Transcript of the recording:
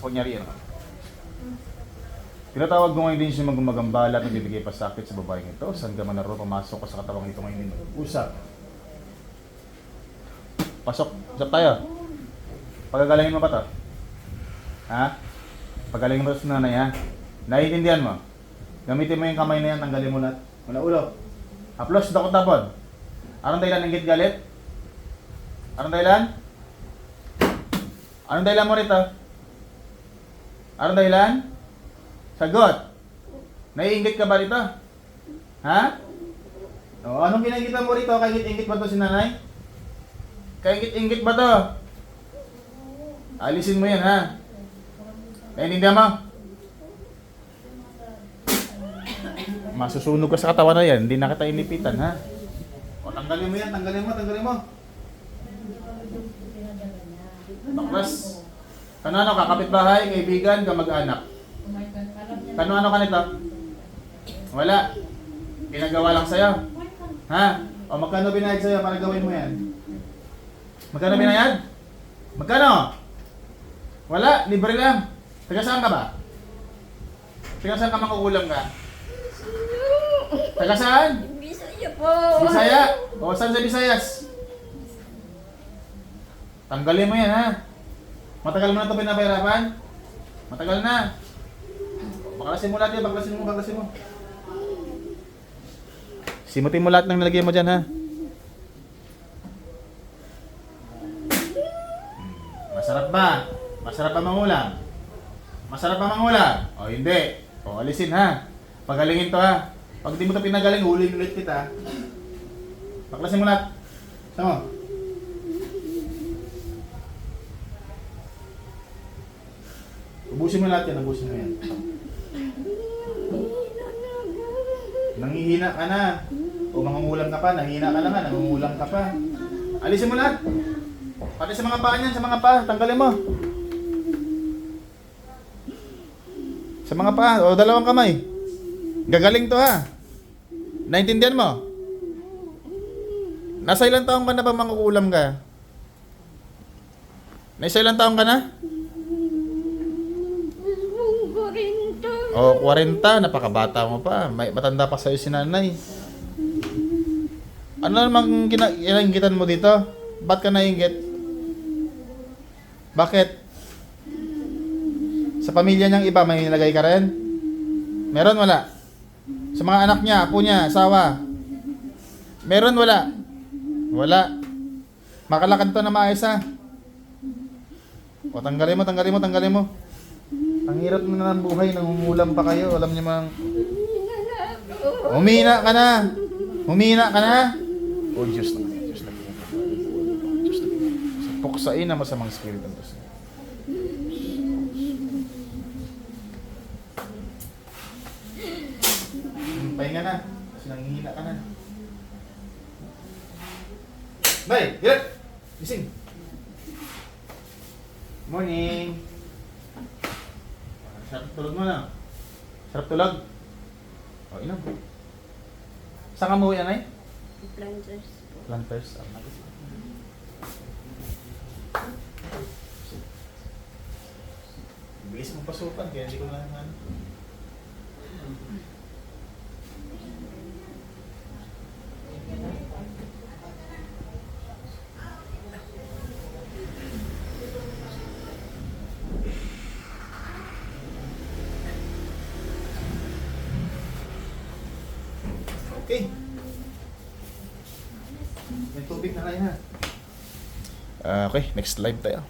Kunyari yan. Tinatawag ko ngayon din siya magumagambala at nagbibigay pa sakit sa babaeng ito. Saan ka man naroon, pumasok ka sa katawang ito ngayon din. Usap. Pasok. Usap tayo. Pagagalingin mo pa to. Ha? Pagagalingin mo sa nanay ha? Naiintindihan mo? Gamitin mo yung kamay na yan, tanggalin mo lahat. Mula ulo. Haplos, dakot tapon. Anong dahilan ng galit? Anong dahilan? Anong dahilan mo rito? Anong dahilan? Sagot. Naiinggit ka ba rito? Ha? O, anong kinaingitan mo rito? Kaingit-ingit ba to si nanay? Kaingit-ingit ba to? Alisin mo yan ha? Naiintindihan mo? Masusunog ka sa katawan na yan. Hindi na kita inipitan ha? O, tanggalin mo yan. Tanggalin mo. Tanggalin mo. Baklas. Kano kakapitbahay, kaibigan, kamag-anak. Kano ka nito? Wala. Pinagawa lang sa'yo. Ha? O magkano binayad sa'yo para gawin mo yan? Magkano binayad? Magkano? Wala. Libre lang. Taga saan ka ba? Taga saan ka makukulang ka? Taga saan? Bisaya po. Bisaya? O saan sa Visayas? Tanggalin mo yan ha? Matagal mo na ito pinapahirapan? Matagal na. Baklasin mo lahat yan, baklasin mo. Simutin mo lahat ng nalagay mo dyan ha? Masarap ba? Masarap ba mangulam? Masarap ba mangulam? O hindi. O alisin ha? Pagalingin to ha? Pag di mo ito pinagaling, hulin ulit kita. Baklasin mo lahat. Sama. Ubusin mo lahat yan, ubusin mo yan. Nangihina ka na. O mangungulam ka pa, nangihina ka na nga, nangungulam ka pa. Alisin mo lahat. Pati sa mga paa niyan, sa mga paa, tanggalin mo. Sa mga paa, o dalawang kamay. Gagaling to ha. Naintindihan mo? Nasa ilang taong ka na ba mangungulam ka? Nasa ilang taong ka na? O, 40, napakabata mo pa. May matanda pa sa'yo si nanay. Ano namang kinainggitan mo dito? Ba't ka nainggit? Bakit? Sa pamilya niyang iba, may nilagay ka rin? Meron, wala? Sa mga anak niya, apo niya, asawa? Meron, wala? Wala. Makalakad to na maayos ha? O, tanggalin mo. Ang hirap na ng buhay, nangungulam pa kayo. Alam niyo mang... Humina ka na! O Diyos na. Puksain na masamang spirito ng Diyos. Pahinga na. Kasi nanghihina ka na. Bay! Get! Gising! Morning! Sarap tulog mo na. Sarap tulog? O, inom. Saan ka muwi, anay? Planters po. Planters. Bilis mo pasukan, kaya hindi ko na naman. Okay. May tubig na kayo ha. Okay, next live tayo.